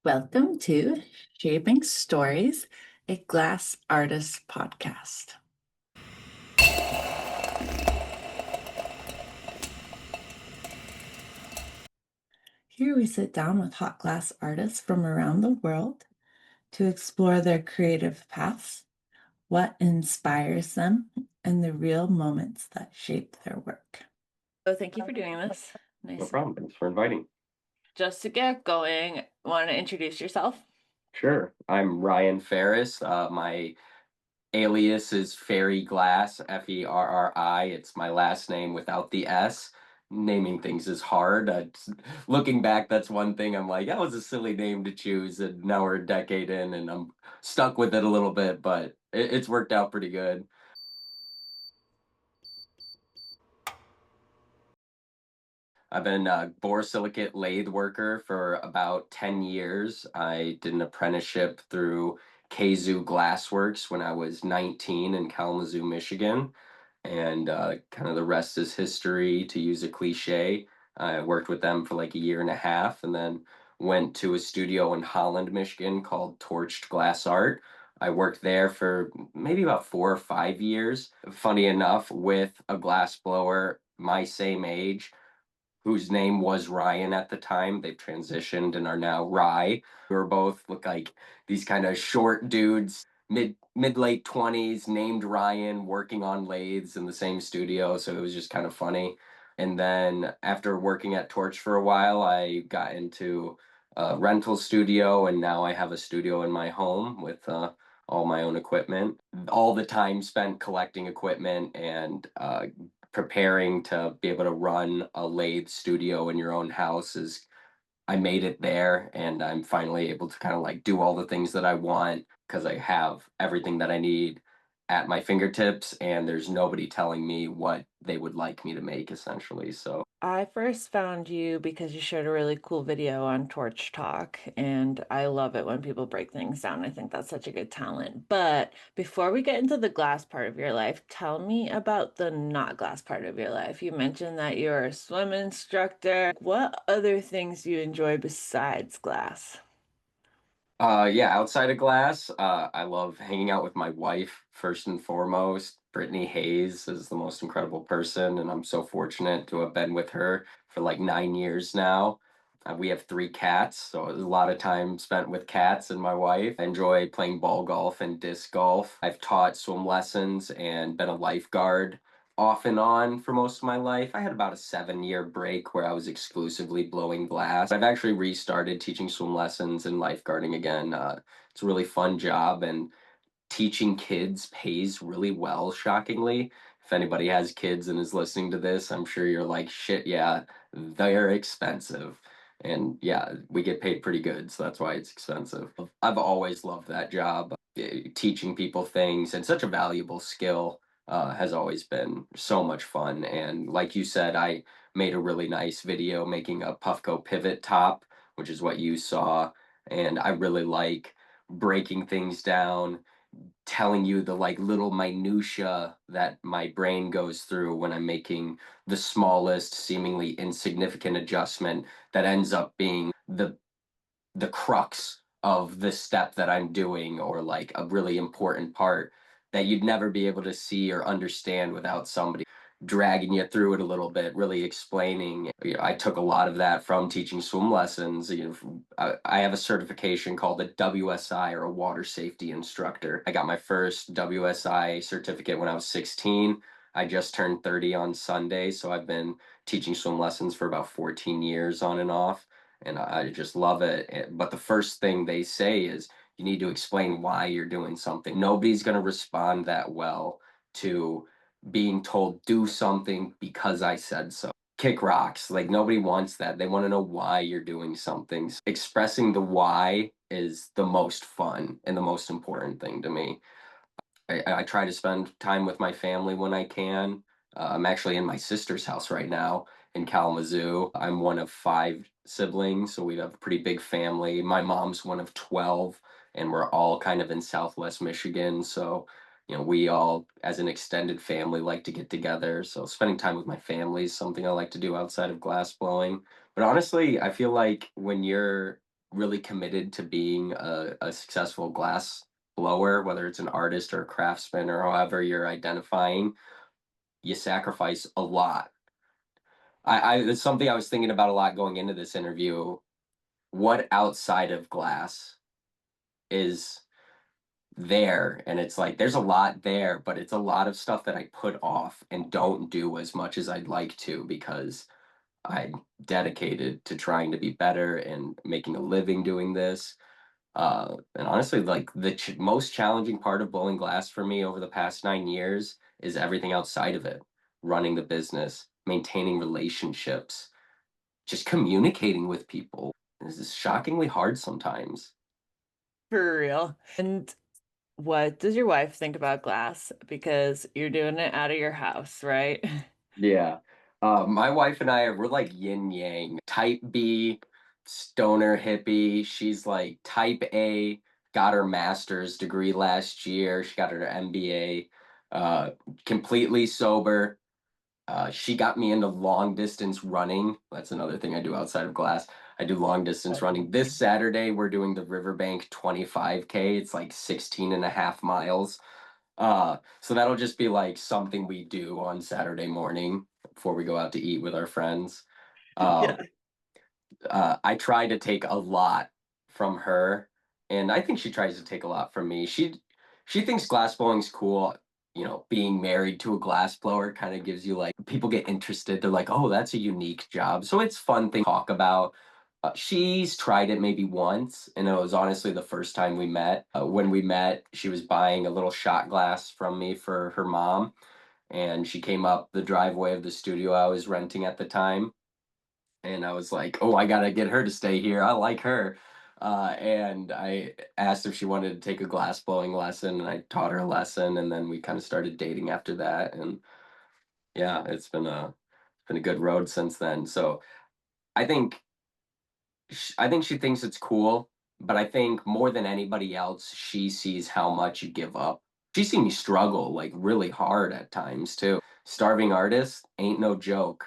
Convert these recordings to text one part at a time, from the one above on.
Welcome to Shaping Stories, a glass artist podcast. Here we sit down with hot glass artists from around the world to explore their creative paths, what inspires them, and the real moments that shape their work. So thank you for doing this. No Nice. problem. Thanks for inviting. Just to get going, want to introduce yourself? Sure. I'm Ryan Ferris. My alias is Fairy Glass, Ferri. It's my last name without the S. Naming things is hard. Looking back, that's one thing I'm like, that was a silly name to choose. And now we're a decade in and I'm stuck with it a little bit, but it's worked out pretty good. I've been a borosilicate lathe worker for about 10 years. I did an apprenticeship through Kazoo Glassworks when I was 19 in Kalamazoo, Michigan. And kind of the rest is history, to use a cliche. I worked with them for like a year and a half and then went to a studio in Holland, Michigan called Torched Glass Art. I worked there for maybe about 4 or 5 years. Funny enough, with a glass blower my same age whose name was Ryan at the time. They've transitioned and are now Rye. We were both look like these kind of short dudes, mid late 20s, named Ryan, working on lathes in the same studio. So it was just kind of funny. And then after working at Torch for a while, I got into a rental studio, and now I have a studio in my home with all my own equipment. All the time spent collecting equipment and preparing to be able to run a lathe studio in your own house is I made it there, and I'm finally able to kind of like do all the things that I want because I have everything that I need at my fingertips, and there's nobody telling me what they would like me to make essentially. So I first found you because you shared a really cool video on Torch Talk, and I love it when people break things down. I think that's such a good talent. But before we get into the glass part of your life, tell me about the not glass part of your life. You mentioned that you're a swim instructor. What other things do you enjoy besides glass? Yeah, outside of glass, I love hanging out with my wife first and foremost. Brittany Hayes is the most incredible person, and I'm so fortunate to have been with her for like 9 years now. We have 3 cats, so a lot of time spent with cats and my wife. I enjoy playing ball golf and disc golf. I've taught swim lessons and been a lifeguard off and on for most of my life. I had about a 7 year break where I was exclusively blowing glass. I've actually restarted teaching swim lessons and lifeguarding again. It's a really fun job, and teaching kids pays really well, shockingly. If anybody has kids and is listening to this, I'm sure you're like, shit, yeah, they're expensive. And yeah, we get paid pretty good, so that's why it's expensive. I've always loved that job. Teaching people things and such a valuable skill has always been so much fun. And like you said, I made a really nice video making a Puffco pivot top, which is what you saw. And I really like breaking things down, telling you the like little minutia that my brain goes through when I'm making the smallest, seemingly insignificant adjustment that ends up being the crux of the step that I'm doing, or like a really important part that you'd never be able to see or understand without somebody dragging you through it a little bit, really explaining. I took a lot of that from teaching swim lessons. I have a certification called a WSI, or a water safety instructor. I got my first WSI certificate when I was 16. I just turned 30 on Sunday, so I've been teaching swim lessons for about 14 years on and off, and I just love it. But the first thing they say is you need to explain why you're doing something. Nobody's going to respond that well to being told do something because I said so. Kick rocks. Like, nobody wants that. They want to know why you're doing something. Expressing the why is the most fun and the most important thing to me. I try to spend time with my family when I can. I'm actually in my sister's house right now in Kalamazoo. I'm one of 5 siblings, so we have a pretty big family. My mom's one of 12, and we're all kind of in Southwest Michigan. So, we all, as an extended family, like to get together. So, spending time with my family is something I like to do outside of glass blowing. But honestly, I feel like when you're really committed to being a successful glass blower, whether it's an artist or a craftsman or however you're identifying, you sacrifice a lot. It's something I was thinking about a lot going into this interview. What outside of glass is there? And it's like there's a lot there, but it's a lot of stuff that I put off and don't do as much as I'd like to because I'm dedicated to trying to be better and making a living doing this. And honestly, like the most challenging part of blowing glass for me over the past 9 years is everything outside of it, running the business, maintaining relationships, just communicating with people. This is shockingly hard sometimes. For real. And what does your wife think about glass? Because you're doing it out of your house, right? Yeah. My wife and we're like yin yang. Type B, stoner hippie. She's like type A, got her master's degree last year. She got her MBA, completely sober. She got me into long distance running. That's another thing I do outside of class. I do long distance That's running. This amazing. Saturday, we're doing the Riverbank 25K. It's like 16 and a half miles. So that'll just be like something we do on Saturday morning before we go out to eat with our friends. Yeah. Um, I try to take a lot from her, and I think she tries to take a lot from me. She thinks glass blowing's cool. You know, being married to a glass blower kind of gives you like people get interested. They're like, "Oh, that's a unique job." So it's fun thing to talk about. She's tried it maybe once, and it was honestly the first time we met. When we met, she was buying a little shot glass from me for her mom, and she came up the driveway of the studio I was renting at the time, and I was like, "Oh, I gotta get her to stay here. I like her." And I asked if she wanted to take a glass blowing lesson, and I taught her a lesson, and then we kind of started dating after that. And yeah, it's been a good road since then. So I think I think she thinks it's cool, but I think more than anybody else, she sees how much you give up. She's seen me struggle like really hard at times too. Starving artist ain't no joke.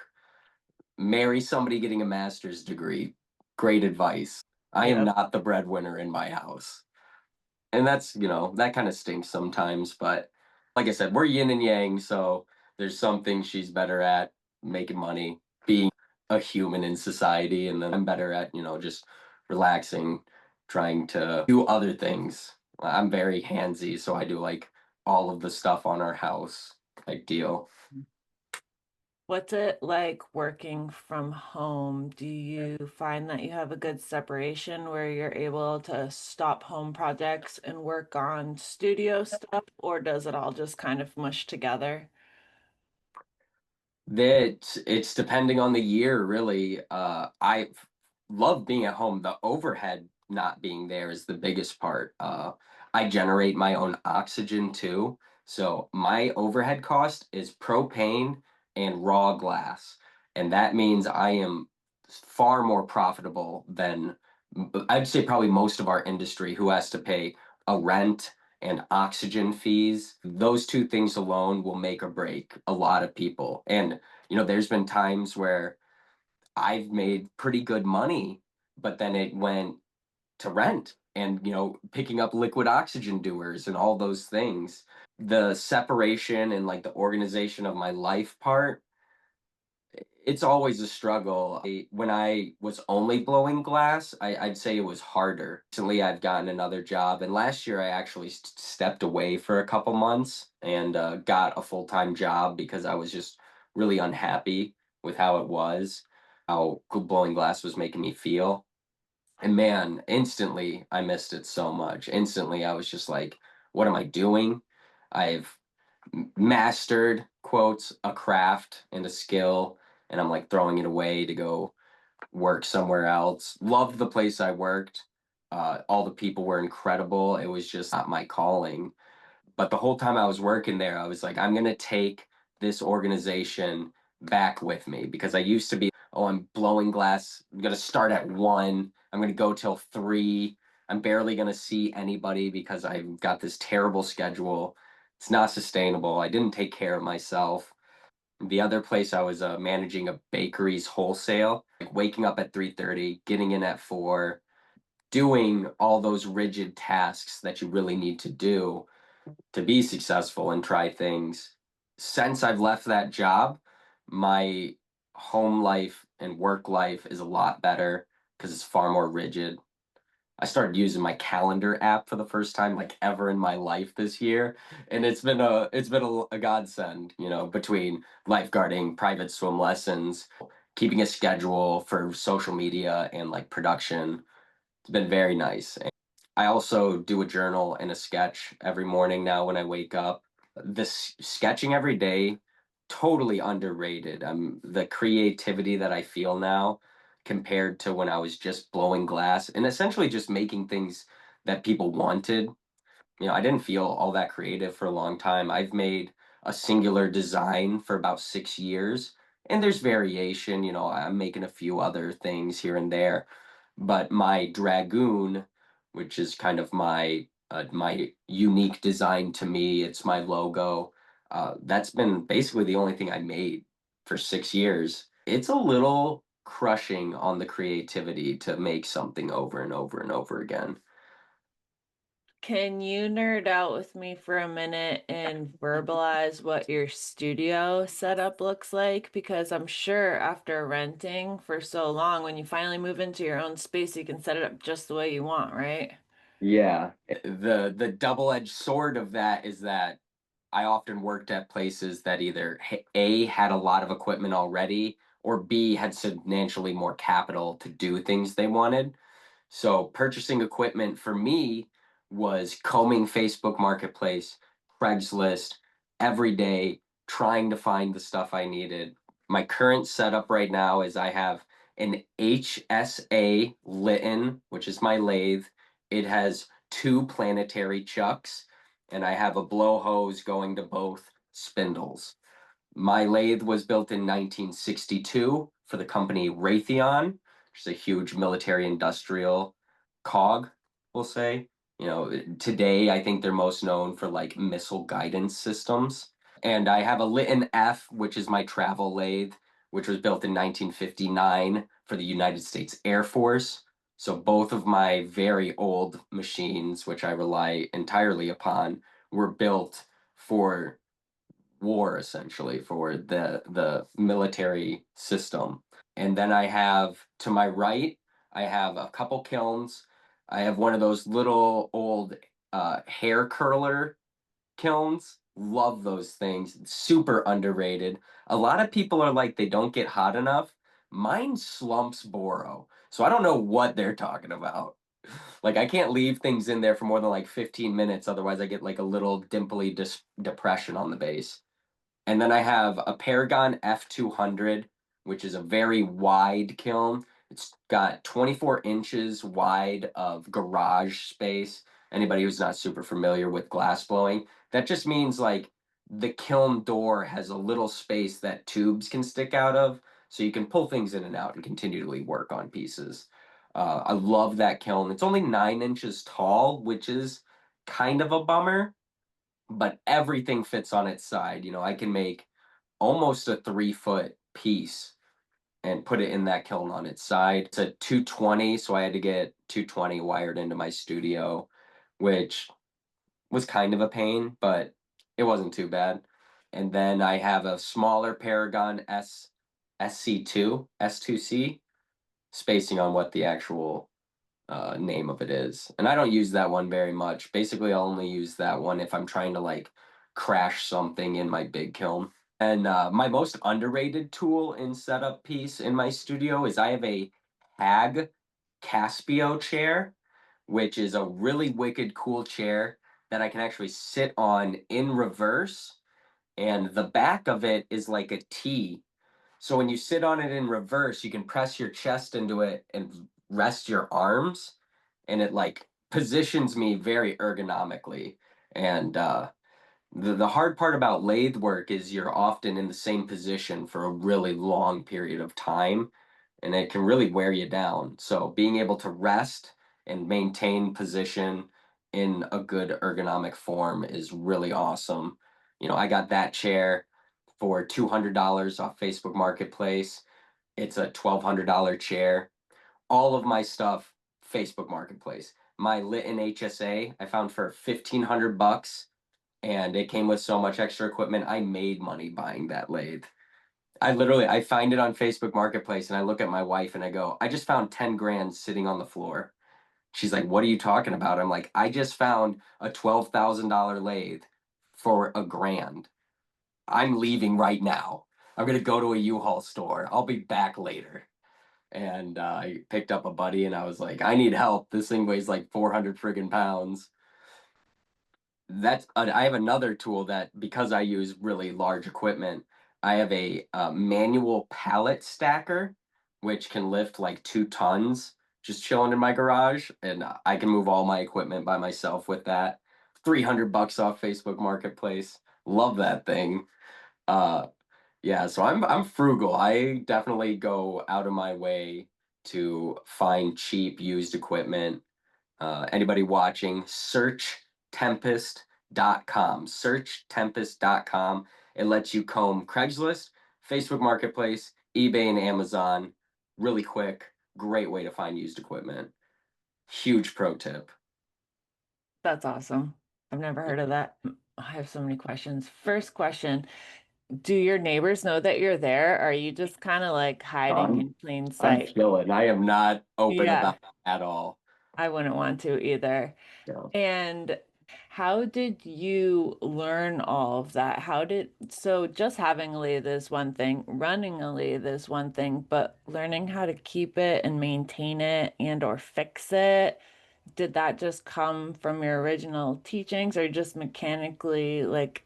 Marry somebody getting a master's degree. Great advice. I am Yep. not the breadwinner in my house. And that kind of stinks sometimes, but like I said, we're yin and yang, so there's some things she's better at making money, being a human in society, and then I'm better at, just relaxing, trying to do other things. I'm very handsy, so I do like all of the stuff on our house type deal. What's it like working from home? Do you find that you have a good separation where you're able to stop home projects and work on studio stuff, or does it all just kind of mush together? That it's depending on the year, really. I love being at home. The overhead not being there is the biggest part. I generate my own oxygen too. So my overhead cost is propane and raw glass. And that means I am far more profitable than I'd say probably most of our industry who has to pay a rent and oxygen fees. Those two things alone will make or break a lot of people. And there's been times where I've made pretty good money, but then it went to rent and, picking up liquid oxygen doers and all those things. The separation and like the organization of my life part, it's always a struggle. When I was only blowing glass, I'd say it was harder. Recently, I've gotten another job, and last year I actually stepped away for a couple months and got a full-time job because I was just really unhappy with how it was, how blowing glass was making me feel. And man, instantly I missed it so much. Instantly, I was just like, what am I doing? I've mastered quotes a craft and a skill, and I'm like throwing it away to go work somewhere else. Loved the place I worked. All the people were incredible. It was just not my calling. But the whole time I was working there, I was like, I'm going to take this organization back with me because I used to be, oh, I'm blowing glass. I'm going to start at 1. I'm going to go till 3. I'm barely going to see anybody because I've got this terrible schedule. It's not sustainable. I didn't take care of myself. The other place I was managing a bakery's wholesale, like waking up at 3:30, getting in at 4, doing all those rigid tasks that you really need to do to be successful and try things. Since I've left that job, my home life and work life is a lot better because it's far more rigid. I started using my calendar app for the first time like ever in my life this year, and it's been a godsend, between lifeguarding, private swim lessons, keeping a schedule for social media and like production. It's been very nice. I also do a journal and a sketch every morning now when I wake up. This sketching every day, totally underrated. The creativity that I feel now compared to when I was just blowing glass and essentially just making things that people wanted. I didn't feel all that creative for a long time. I've made a singular design for about 6 years, and there's variation. I'm making a few other things here and there, but my Dragoon, which is kind of my unique design to me, it's my logo. That's been basically the only thing I made for 6 years. It's a little crushing on the creativity to make something over and over and over again. Can you nerd out with me for a minute and verbalize what your studio setup looks like? Because I'm sure after renting for so long, when you finally move into your own space, you can set it up just the way you want, right? Yeah. The double-edged sword of that is that I often worked at places that either A had a lot of equipment already or B had substantially more capital to do things they wanted. So purchasing equipment for me was combing Facebook Marketplace, Craigslist every day, trying to find the stuff I needed. My current setup right now is I have an HSA Lytton, which is my lathe. It has two planetary chucks, and I have a blow hose going to both spindles. My lathe was built in 1962 for the company Raytheon, which is a huge military industrial cog, we'll say. Today I think they're most known for like missile guidance systems. And I have a Lytton F, which is my travel lathe, which was built in 1959 for the United States Air Force. So both of my very old machines, which I rely entirely upon, were built for war essentially for the military system. And then I have to my right, I have a couple kilns. I have one of those little old hair curler kilns. Love those things. Super underrated. A lot of people are like they don't get hot enough. Mine slumps boro. So I don't know what they're talking about. Like I can't leave things in there for more than like 15 minutes, otherwise I get like a little dimply depression on the base. And then I have a Paragon F200, which is a very wide kiln. It's got 24 inches wide of garage space. Anybody who's not super familiar with glass blowing, that just means like the kiln door has a little space that tubes can stick out of, so you can pull things in and out and continually work on pieces. I love that kiln. It's only 9 inches tall, which is kind of a bummer, but everything fits on its side. I can make almost a 3 foot piece and put it in that kiln on its side. It's a 220, so I had to get 220 wired into my studio, which was kind of a pain, but it wasn't too bad. And then I have a smaller Paragon SC2, S2C, spacing on what the actual name of it is. And I don't use that one very much. Basically, I'll only use that one if I'm trying to like crash something in my big kiln. And my most underrated tool in setup piece in my studio is I have a Hag Caspio chair, which is a really wicked cool chair that I can actually sit on in reverse. And the back of it is like a T. So when you sit on it in reverse, you can press your chest into it and rest your arms, and it like positions me very ergonomically. And the hard part about lathe work is you're often in the same position for a really long period of time, and it can really wear you down. So being able to rest and maintain position in a good ergonomic form is really awesome. I got that chair for $200 off Facebook Marketplace. It's a $1,200 chair. All of my stuff Facebook Marketplace. My Litton HSA I found for 1,500 bucks, and it came with so much extra equipment. I made money buying that lathe. I find it on Facebook Marketplace, and I look at my wife and I go, I just found 10 grand sitting on the floor. She's like, what are you talking about? I'm like, I just found a $12,000 lathe for a grand. I'm leaving right now. I'm gonna go to a U-Haul store. I'll be back later. And I picked up a buddy and I was like, I need help. This thing weighs like 400 friggin' pounds. I have another tool that, because I use really large equipment, I have a manual pallet stacker, which can lift like 2 tons, just chilling in my garage, and I can move all my equipment by myself with that. 300 bucks off Facebook Marketplace. Love that thing. Uh, yeah, so I'm frugal. I definitely go out of my way to find cheap used equipment. Anybody watching, search tempest.com. Search tempest.com. It lets you comb Craigslist, Facebook Marketplace, eBay, and Amazon really quick. Great way to find used equipment. Huge pro tip. That's awesome. I've never heard of that. I have so many questions. First question, do your neighbors know that you're there? Or are you just kind of like hiding I'm in plain I'm sight? chilling. I am not open Yeah, about it at all. I wouldn't want to either. So, And how did you learn all of that? So just having a lathe is one thing, running a lathe is one thing, but learning how to keep it and maintain it and or fix it, did that just come from your original teachings or just mechanically, like,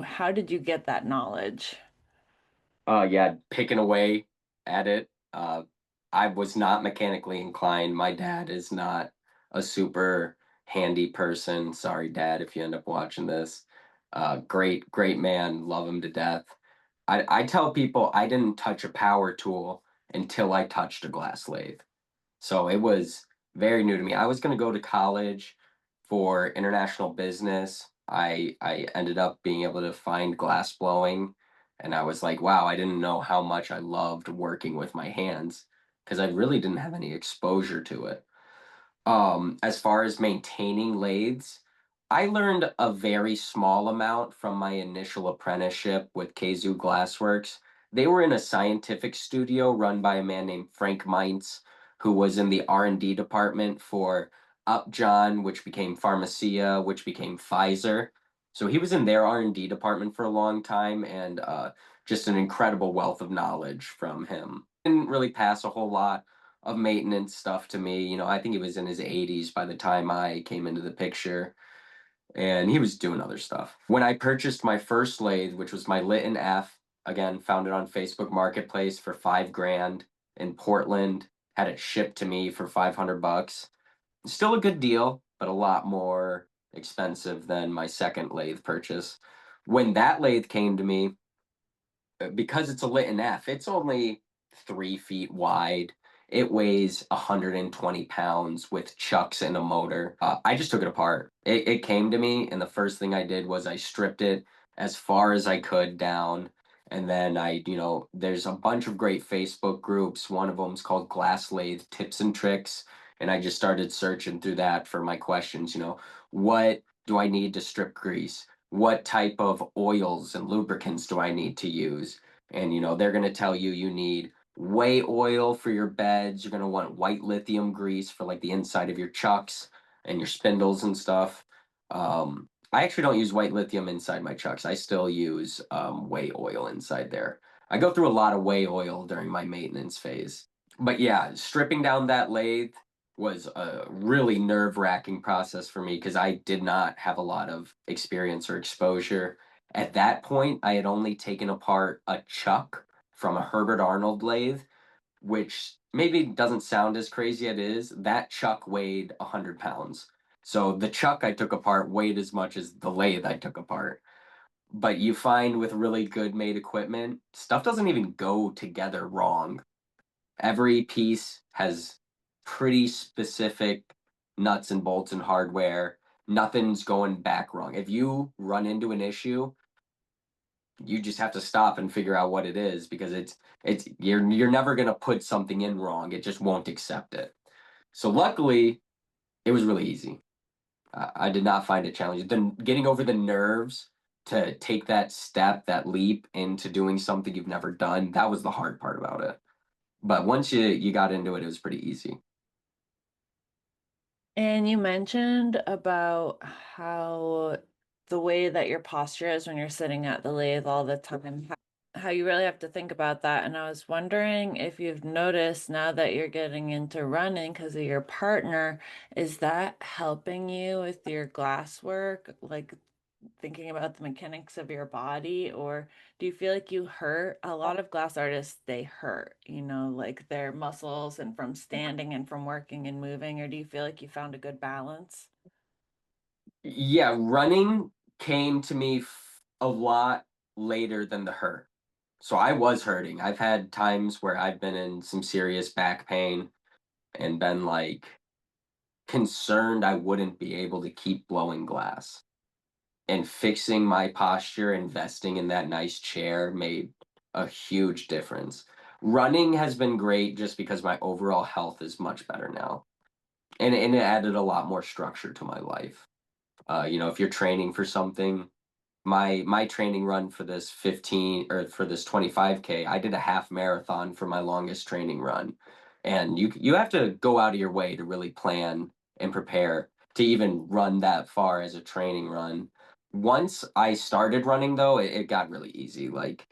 how did you get that knowledge? yeah, picking away at it. I was not mechanically inclined. My dad is not a super handy person. Sorry, Dad, if you end up watching this. Great man. Love him to death. I tell people I didn't touch a power tool until I touched a glass lathe. So it was very new to me. I was going to go to college for international business. I ended up being able to find glass blowing, and I was like, wow, I didn't know how much I loved working with my hands because I really didn't have any exposure to it. As far as maintaining lathes, I learned a very small amount from my initial apprenticeship with Kazoo Glassworks. They were in a scientific studio run by a man named Frank Meintz, who was in the R&D department for Upjohn, which became Pharmacia, which became Pfizer. So he was in their R&D department for a long time, and just an incredible wealth of knowledge from him. Didn't really pass a whole lot of maintenance stuff to me. I think he was in his 80s by the time I came into the picture, and he was doing other stuff. When I purchased my first lathe, which was my Litton F, again, found it on Facebook Marketplace for 5 grand in Portland, had it shipped to me for 500 bucks. Still a good deal, but a lot more expensive than my second lathe purchase. When that lathe came to me, because it's a Litton F, it's only 3 feet wide. It weighs 120 pounds with chucks and a motor. I just took it apart. It came to me, and the first thing I did was I stripped it as far as I could down. And then there's a bunch of great Facebook groups. One of them is called Glass Lathe Tips and Tricks. And I just started searching through that for my questions. What do I need to strip grease? What type of oils and lubricants do I need to use? And they're going to tell you need whey oil for your beds. You're going to want white lithium grease for like the inside of your chucks and your spindles and stuff. I actually don't use white lithium inside my chucks. I still use whey oil inside there. I go through a lot of whey oil during my maintenance phase. But yeah, stripping down that lathe was a really nerve-wracking process for me because I did not have a lot of experience or exposure. At that point, I had only taken apart a chuck from a Herbert Arnold lathe, which maybe doesn't sound as crazy as it is. That chuck weighed 100 pounds. So the chuck I took apart weighed as much as the lathe I took apart. But you find with really good made equipment, stuff doesn't even go together wrong. Every piece has pretty specific nuts and bolts and hardware. Nothing's going back wrong. If you run into an issue, you just have to stop and figure out what it is because it's you're never going to put something in wrong. It just won't accept it. So luckily, it was really easy. I did not find it challenging. Then getting over the nerves to take that step, that leap into doing something you've never done, that was the hard part about it. But once you got into it, it was pretty easy. And you mentioned about how the way that your posture is when you're sitting at the lathe all the time, how you really have to think about that. And I was wondering if you've noticed now that you're getting into running because of your partner, is that helping you with your glass work? Like thinking about the mechanics of your body, or do you feel like you hurt? A lot of glass artists, they hurt, like their muscles and from standing and from working and moving, or do you feel like you found a good balance? Yeah, running came to me a lot later than the hurt. So I was hurting. I've had times where I've been in some serious back pain and been like concerned I wouldn't be able to keep blowing glass. And fixing my posture, investing in that nice chair made a huge difference. Running has been great just because my overall health is much better now. And it added a lot more structure to my life. If you're training for something, my training run for this 15 or for this 25K, I did a half marathon for my longest training run. And you have to go out of your way to really plan and prepare to even run that far as a training run. Once I started running though, it got really easy. Like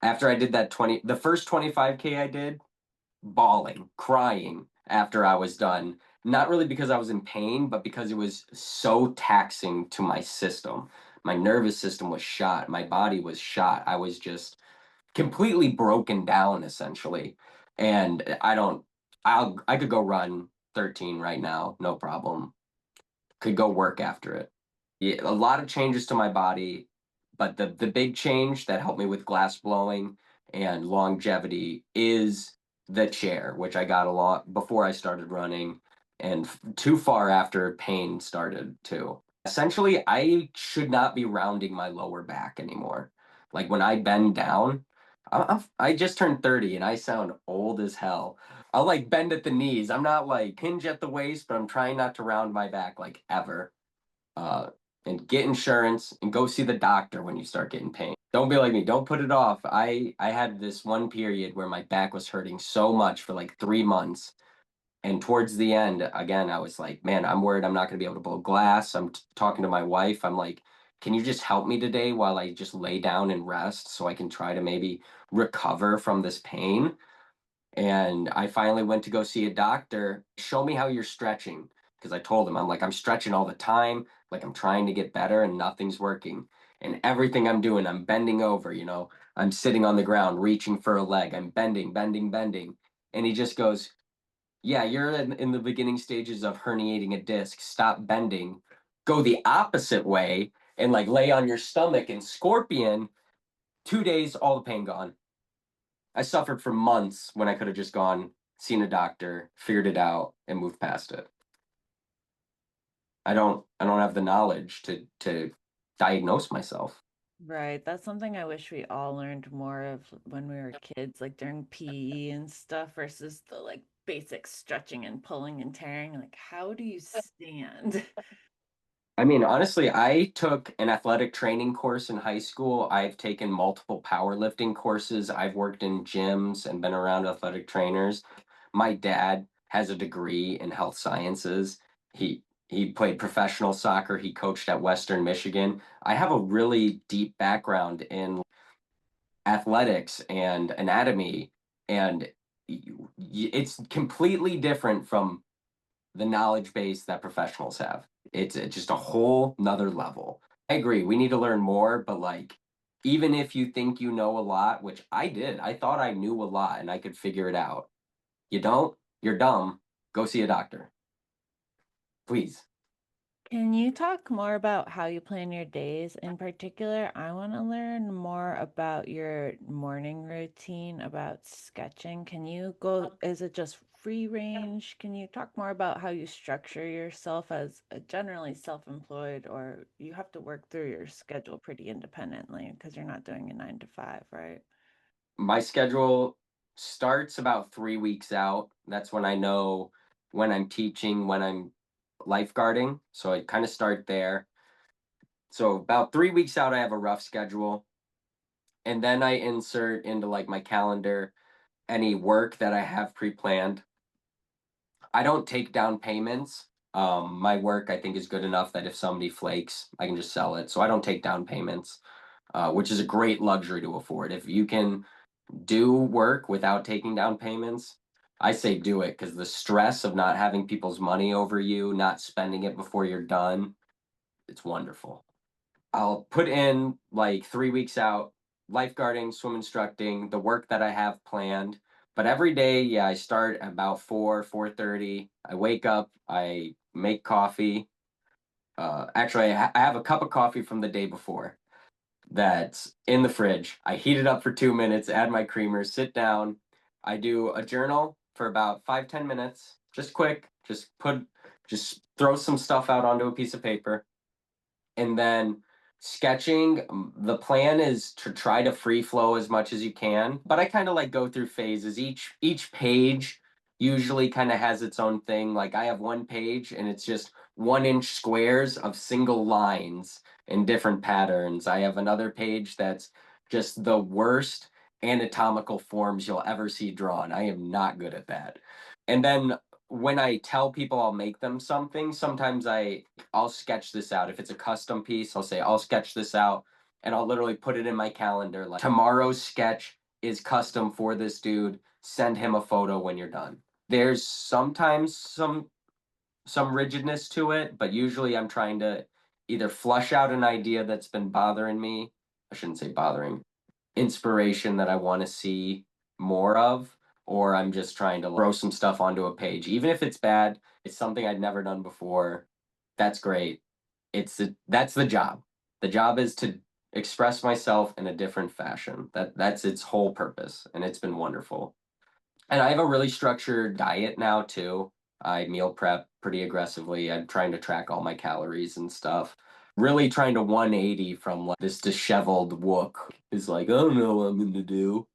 after I did the first 25K I did, bawling, crying after I was done. Not really because I was in pain, but because it was so taxing to my system. My nervous system was shot. My body was shot. I was just completely broken down essentially. And I could go run 13 right now, no problem. Could go work after it. Yeah, a lot of changes to my body, but the big change that helped me with glass blowing and longevity is the chair, which I got a lot before I started running and too far after pain started too. Essentially, I should not be rounding my lower back anymore. Like when I bend down, I just turned 30 and I sound old as hell. I'll like bend at the knees. I'm not like hinge at the waist, but I'm trying not to round my back like ever. uh, and get insurance and go see the doctor when you start getting pain. Don't be like me. Don't put it off. I had this one period where my back was hurting so much for like 3 months. And towards the end, again, I was like, man, I'm worried I'm not going to be able to blow glass. I'm talking to my wife. I'm like, can you just help me today while I just lay down and rest so I can try to maybe recover from this pain? And I finally went to go see a doctor. Show me how you're stretching. Because I told him, I'm like, I'm stretching all the time. Like, I'm trying to get better and nothing's working. And everything I'm doing, I'm bending over, I'm sitting on the ground, reaching for a leg. I'm bending, bending, bending. And he just goes, yeah, you're in the beginning stages of herniating a disc. Stop bending. Go the opposite way and like lay on your stomach and scorpion. 2 days, all the pain gone. I suffered for months when I could have just gone, seen a doctor, figured it out, and moved past it. I don't have the knowledge to diagnose myself. Right. That's something I wish we all learned more of when we were kids, like during PE and stuff versus the like basic stretching and pulling and tearing. Like, how do you stand? I mean, honestly, I took an athletic training course in high school. I've taken multiple powerlifting courses. I've worked in gyms and been around athletic trainers. My dad has a degree in health sciences. He played professional soccer. He coached at Western Michigan. I have a really deep background in athletics and anatomy, and it's completely different from the knowledge base that professionals have. It's just a whole nother level. I agree. We need to learn more, but like, even if you think you know a lot, which I did, I thought I knew a lot and I could figure it out. You don't, you're dumb. Go see a doctor, please. Can you talk more about how you plan your days? In particular, I want to learn more about your morning routine, about sketching. Can you go, is it just free range? Can you talk more about how you structure yourself as a generally self-employed, or you have to work through your schedule pretty independently because you're not doing a 9 to 5, right? My schedule starts about 3 weeks out. That's when I know. when I'm teaching, when I'm lifeguarding. So I kind of start there. So about 3 weeks out, I have a rough schedule. And then I insert into like my calendar any work that I have pre-planned. I don't take down payments. My work I think is good enough that if somebody flakes, I can just sell it. So I don't take down payments, which is a great luxury to afford. If you can do work without taking down payments, I say do it because the stress of not having people's money over you, not spending it before you're done, it's wonderful. I'll put in like 3 weeks out, lifeguarding, swim instructing, the work that I have planned. But every day, yeah, I start about 4:30. I wake up, I make coffee. Actually, I have a cup of coffee from the day before that's in the fridge. I heat it up for 2 minutes, add my creamer, sit down. I do a journal for about 5, 10 minutes, just quick, just throw some stuff out onto a piece of paper. And then sketching, the plan is to try to free flow as much as you can, but I kind of like go through phases. Each page usually kind of has its own thing. Like I have one page and it's just 1 inch squares of single lines in different patterns. I have another page that's just the worst anatomical forms you'll ever see drawn. I am not good at that. And then when I tell people I'll make them something, sometimes I'll sketch this out. If it's a custom piece, I'll say I'll sketch this out and I'll literally put it in my calendar like tomorrow's sketch is custom for this dude. Send him a photo when you're done. There's sometimes some rigidness to it, but usually I'm trying to either flush out an idea that's been bothering me. I shouldn't say bothering, inspiration that I want to see more of, or I'm just trying to throw some stuff onto a page. Even if it's bad, it's something I'd never done before. That's great. That's the job. The job is to express myself in a different fashion. That's its whole purpose, and it's been wonderful. And I have a really structured diet now too. I meal prep pretty aggressively. I'm trying to track all my calories and stuff. Really trying to 180 from like this disheveled wook is like, I don't know what I'm gonna do.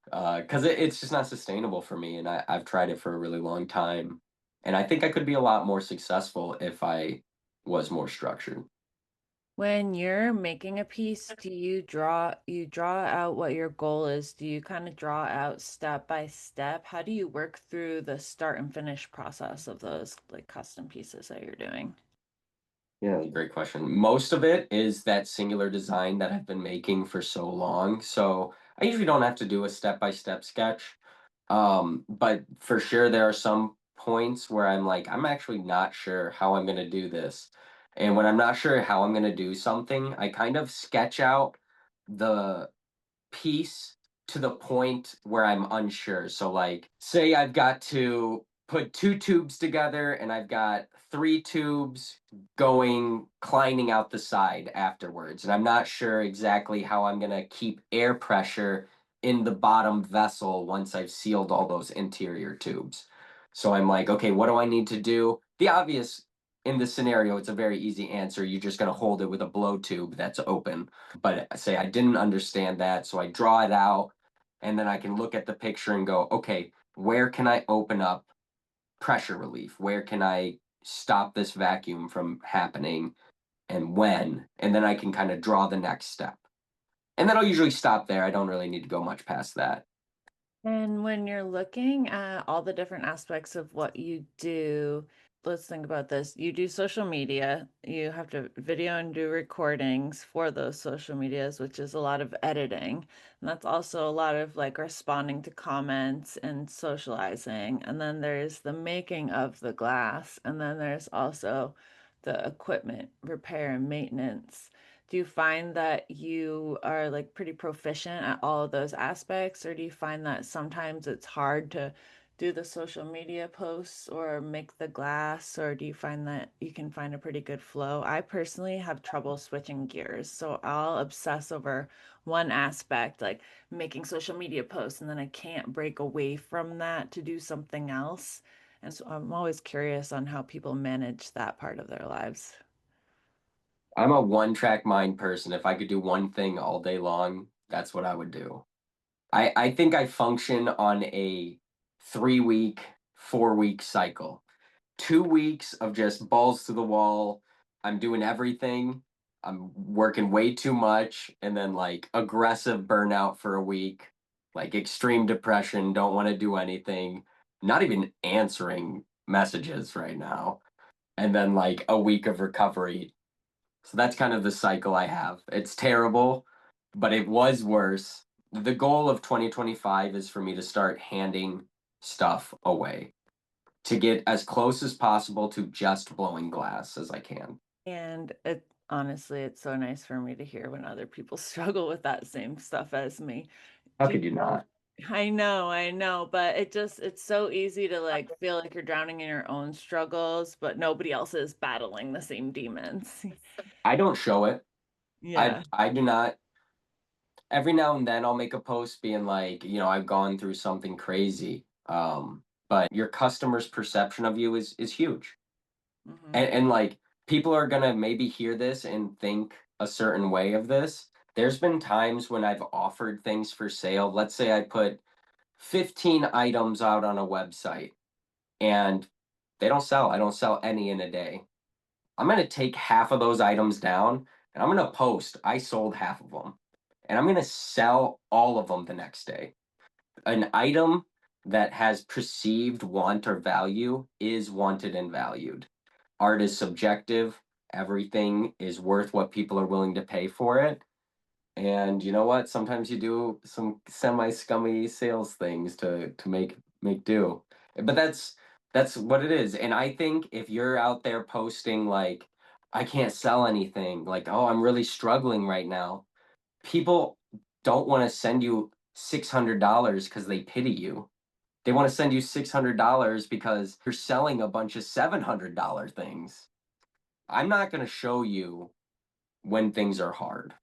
Because it's just not sustainable for me. And I've tried it for a really long time. And I think I could be a lot more successful if I was more structured. When you're making a piece, do you draw out what your goal is? Do you kind of draw out step by step? How do you work through the start and finish process of those like custom pieces that you're doing? Yeah, great question. Most of it is that singular design that I've been making for so long. So I usually don't have to do a step-by-step sketch. But for sure there are some points where I'm like, I'm actually not sure how I'm gonna do this. And when I'm not sure how I'm gonna do something, I kind of sketch out the piece to the point where I'm unsure. So, like, say I've got to put two tubes together and I've got three tubes going, climbing out the side afterwards. And I'm not sure exactly how I'm going to keep air pressure in the bottom vessel once I've sealed all those interior tubes. So I'm like, okay, what do I need to do? The obvious in this scenario, it's a very easy answer. You're just going to hold it with a blow tube that's open. But say I didn't understand that, so I draw it out, and then I can look at the picture and go, okay, where can I open up pressure relief? Where can I stop this vacuum from happening and when? And then I can kind of draw the next step. And then I'll usually stop there. I don't really need to go much past that. And when you're looking at all the different aspects of what you do, let's think about this. You do social media, you have to video and do recordings for those social medias, which is a lot of editing. And that's also a lot of like responding to comments and socializing. And then there's the making of the glass. And then there's also the equipment repair and maintenance. Do you find that you are like pretty proficient at all of those aspects, or do you find that sometimes it's hard to do the social media posts or make the glass, or do you find that you can find a pretty good flow? I personally have trouble switching gears, so I'll obsess over one aspect, like making social media posts, and then I can't break away from that to do something else. And so I'm always curious on how people manage that part of their lives. I'm a one track mind person. If I could do one thing all day long, that's what I would do. I think I function on a 3 week, 4-week cycle. 2 weeks of just balls to the wall. I'm doing everything. I'm working way too much, and then like aggressive burnout for a week, like extreme depression, don't want to do anything, not even answering messages right now, and then like a week of recovery. So that's kind of the cycle I have. It's terrible, but it was worse. The goal of 2025 is for me to start handing stuff away, to get as close as possible to just blowing glass as I can. And it honestly, it's so nice for me to hear when other people struggle with that same stuff as me. How Do could you not? I know, but it's so easy to like feel like you're drowning in your own struggles, but nobody else is battling the same demons. I don't show it. I Yeah. I do not. Every now and then I'll make a post being like, I've gone through something crazy. But your customer's perception of you is huge. Hmm. And like people are gonna maybe hear this and think a certain way of this. There's been times when I've offered things for sale. Let's say I put 15 items out on a website and they don't sell. I don't sell any in a day. I'm going to take half of those items down and I'm going to post I sold half of them. And I'm going to sell all of them the next day. An item that has perceived want or value is wanted and valued. Art is subjective. Everything is worth what people are willing to pay for it. And you know what? Sometimes you do some semi-scummy sales things to make do. But that's what it is. And I think if you're out there posting like I can't sell anything, like oh, I'm really struggling right now, people don't want to send you $600 because they pity you. They want to send you $600 because you're selling a bunch of $700 things. I'm not going to show you when things are hard.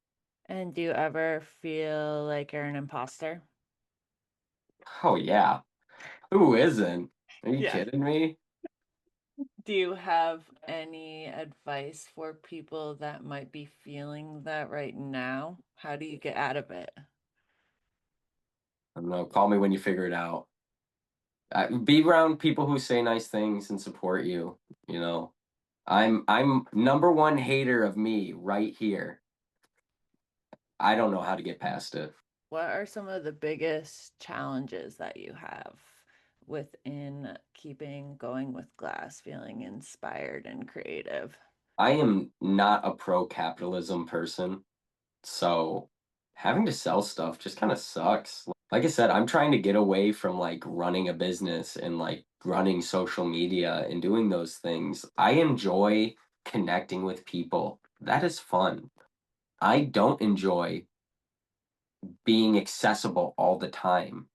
And do you ever feel like you're an imposter? Oh yeah. Who isn't? Are you Yeah. kidding me? Do you have any advice for people that might be feeling that right now? How do you get out of it? I don't know. Call me when you figure it out. Be around people who say nice things and support you. You know, I'm number one hater of me right here. I don't know how to get past it. What are some of the biggest challenges that you have within keeping going with glass, feeling inspired and creative? I am not a pro capitalism person, so having to sell stuff just kind of sucks. Like I said, I'm trying to get away from like running a business and like running social media and doing those things. I enjoy connecting with people. That is fun. I don't enjoy being accessible all the time.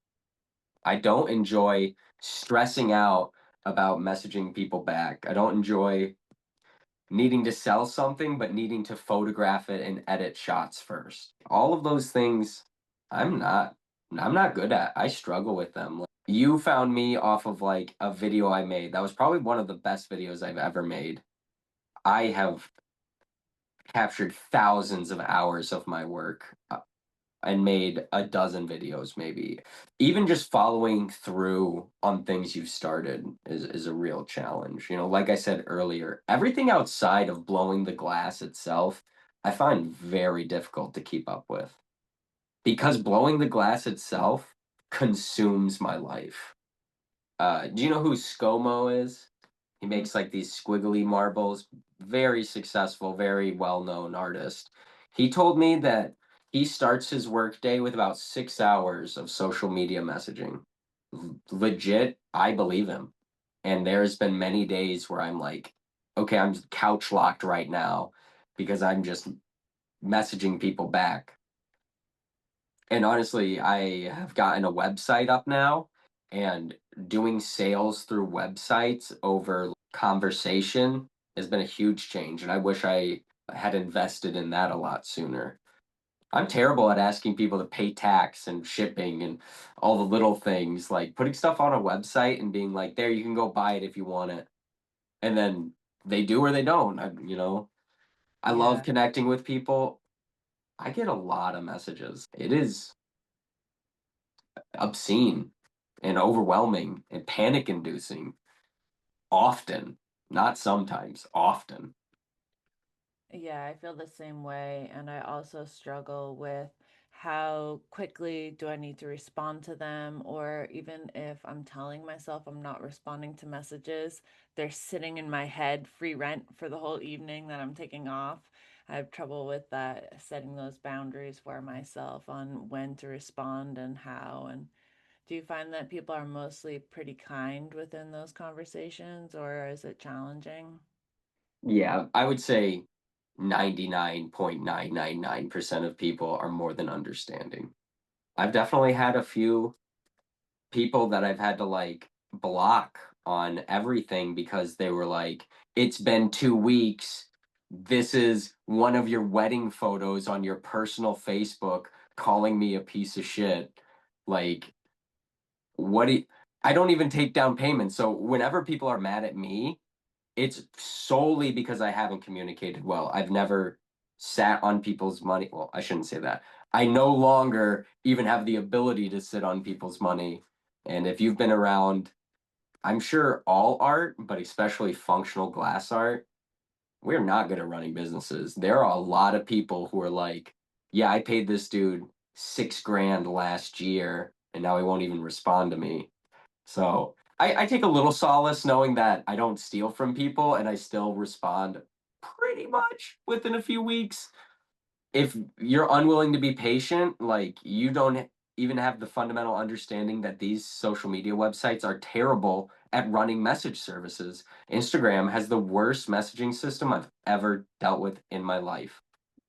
I don't enjoy stressing out about messaging people back. I don't enjoy needing to sell something, but needing to photograph it and edit shots first. All of those things, I'm not, I'm not good at. I struggle with them. Like, you found me off of like a video I made. That was probably one of the best videos I've ever made. I have captured thousands of hours of my work and made a dozen videos maybe. Even just following through on things you've started is a real challenge. Like I said earlier, everything outside of blowing the glass itself, I find very difficult to keep up with. Because blowing the glass itself consumes my life. Do you know who ScoMo is? He Mhm. makes like these squiggly marbles. Very successful, very well-known artist. He told me that he starts his workday with about 6 hours of social media messaging. Legit, I believe him. And there's been many days where I'm like, okay, I'm couch locked right now because I'm just messaging people back. And honestly, I have gotten a website up now, and doing sales through websites over conversation has been a huge change. And I wish I had invested in that a lot sooner. I'm terrible at asking people to pay tax and shipping and all the little things, like putting stuff on a website and being like, there, you can go buy it if you want it. And then they do or they don't. I love Yeah. connecting with people. I get a lot of messages. It is obscene. and overwhelming and panic inducing often, not sometimes, often. Yeah, I feel the same way. And I also struggle with how quickly do I need to respond to them, or even if I'm telling myself I'm not responding to messages, they're sitting in my head free rent for the whole evening that I'm taking off. I have trouble with that, setting those boundaries for myself on when to respond and how. And do you find that people are mostly pretty kind within those conversations, or is it challenging? Yeah, I would say 99.999% of people are more than understanding. I've definitely had a few people that I've had to like block on everything because they were like, it's been 2 weeks. This is one of your wedding photos on your personal Facebook calling me a piece of shit. Like, what do you, I don't even take down payments. So whenever people are mad at me, it's solely because I haven't communicated well. I've never sat on people's money. Well, I shouldn't say that. I no longer even have the ability to sit on people's money. And if you've been around, I'm sure all art, but especially functional glass art, we're not good at running businesses. There are a lot of people who are like, yeah, I paid this dude 6 grand last year, and now he won't even respond to me. So I take a little solace knowing that I don't steal from people and I still respond pretty much within a few weeks. If you're unwilling to be patient, like you don't even have the fundamental understanding that these social media websites are terrible at running message services. Instagram has the worst messaging system I've ever dealt with in my life.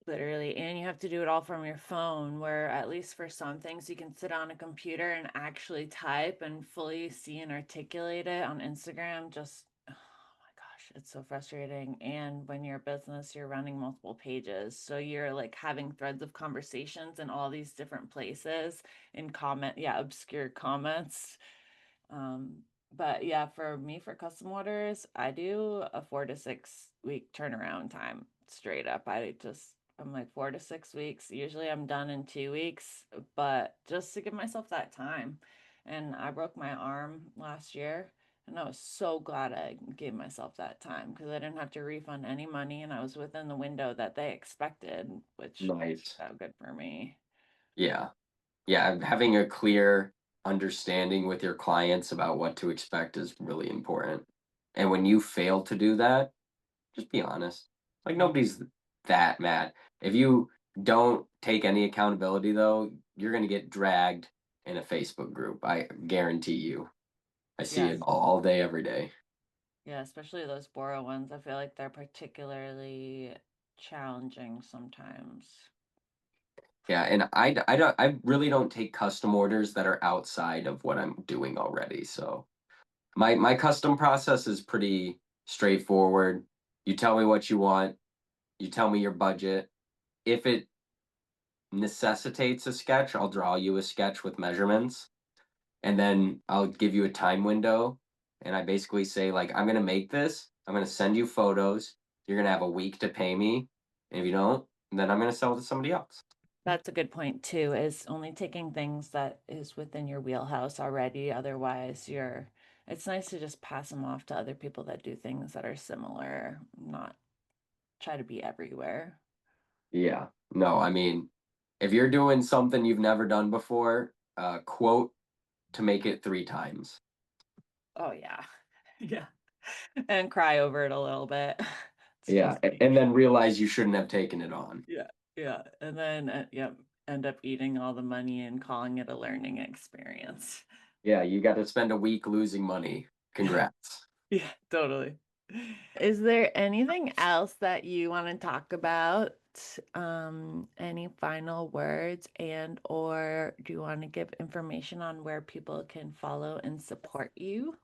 Literally, and you have to do it all from your phone, where at least for some things you can sit on a computer and actually type and fully see and articulate it. On Instagram, just oh my gosh, it's so frustrating. And when you're a business, you're running multiple pages. So you're like having threads of conversations in all these different places in yeah, obscure comments. Um, but yeah, for me, for custom orders, I do a 4 to 6 week turnaround time straight up. I'm like 4 to 6 weeks. Usually I'm done in 2 weeks, but just to give myself that time. And I broke my arm last year, and I was so glad I gave myself that time because I didn't have to refund any money and I was within the window that they expected, which Nice. felt good for me. Yeah. Yeah, having a clear understanding with your clients about what to expect is really important. And when you fail to do that, just be honest. Like Mm. nobody's that mad. If you don't take any accountability though, you're going to get dragged in a Facebook group. I guarantee you. I see it Yes. all day every day. Yeah, especially those Bora ones. I feel like they're particularly challenging sometimes. Yeah, and I really don't take custom orders that are outside of what I'm doing already. So my custom process is pretty straightforward. You tell me what you want, you tell me your budget. If it necessitates a sketch, I'll draw you a sketch with measurements, and then I'll give you a time window. And I basically say, like, I'm gonna make this, I'm gonna send you photos, you're gonna have a week to pay me. And if you don't, then I'm gonna sell it to somebody else. That's a good point too, is only taking things that is within your wheelhouse already. Otherwise, it's nice to just pass them off to other people that do things that are similar, not try to be everywhere. Yeah. No, I mean, if you're doing something you've never done before, quote to make it 3 times. Oh yeah. Yeah. And cry over it a little bit. Yeah, Trust me. and then realize you shouldn't have taken it on. Yeah. Yeah. And then, yep, end up eating all the money and calling it a learning experience. Yeah, you got to spend a week losing money. Congrats. Yeah, totally. Is there anything else that you want to talk about? Any final words and or do you want to give information on where people can follow and support you?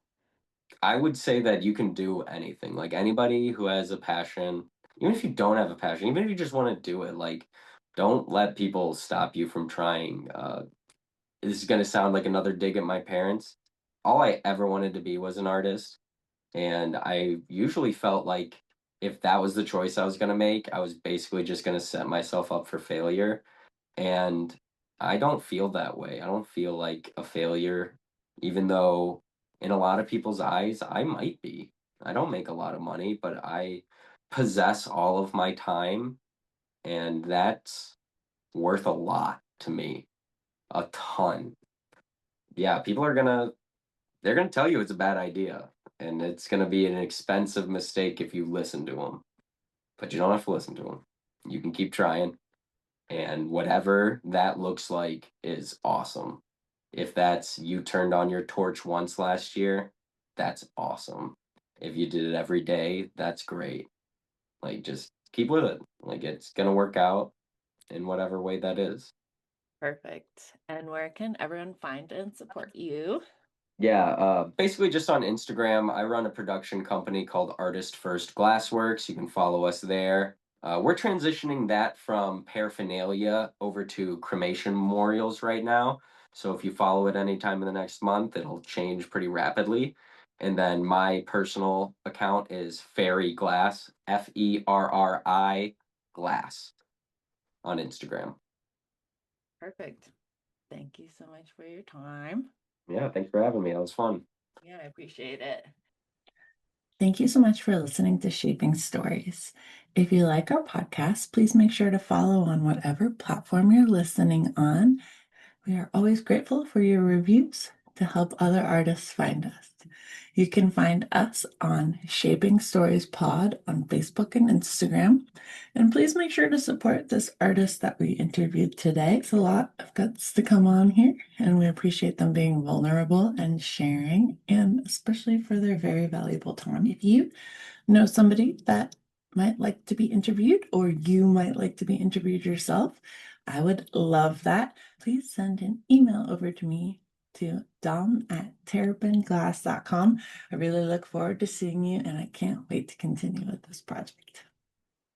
I would say that you can do anything. Like anybody who has a passion, even if you don't have a passion, even if you just want to do it, like don't let people stop you from trying. This is going to sound like another dig at my parents. All I ever wanted to be was an artist. And I usually felt like if that was the choice I was going to make, I was basically just going to set myself up for failure. And I don't feel that way. I don't feel like a failure. even though in a lot of people's eyes, I might be. I don't make a lot of money, but I possess all of my time, and that's worth a lot to me. A ton. Yeah, people are gonna they're gonna tell you it's a bad idea, and it's gonna be an expensive mistake if you listen to them. But you don't have to listen to them. You can keep trying, and whatever that looks like is awesome. If that's you turned on your torch once last year, that's awesome. If you did it every day, that's great. Like, just keep with it. Like, it's gonna work out in whatever way that is. Perfect. And where can everyone find and support you? Yeah, basically just on Instagram. I run a production company called Artist First Glassworks. You can follow us there. We're transitioning that from paraphernalia over to cremation memorials right now. So if you follow it anytime in the next month, it'll change pretty rapidly. And then my personal account is Ferry Glass, Ferri Glass on Instagram. Perfect. Thank you so much for your time. Yeah, thanks for having me. That was fun. Yeah, I appreciate it. Thank you so much for listening to Shaping Stories. If you like our podcast, please make sure to follow on whatever platform you're listening on. We are always grateful for your reviews to help other artists find us. You can find us on Shaping Stories Pod on Facebook and Instagram. And please make sure to support this artist that we interviewed today. It's a lot of guts to come on here, and we appreciate them being vulnerable and sharing, and especially for their very valuable time. If you know somebody that might like to be interviewed, or you might like to be interviewed yourself, I would love that. Please send an email over to me to dom@terrapinglass.com. I really look forward to seeing you, and I can't wait to continue with this project.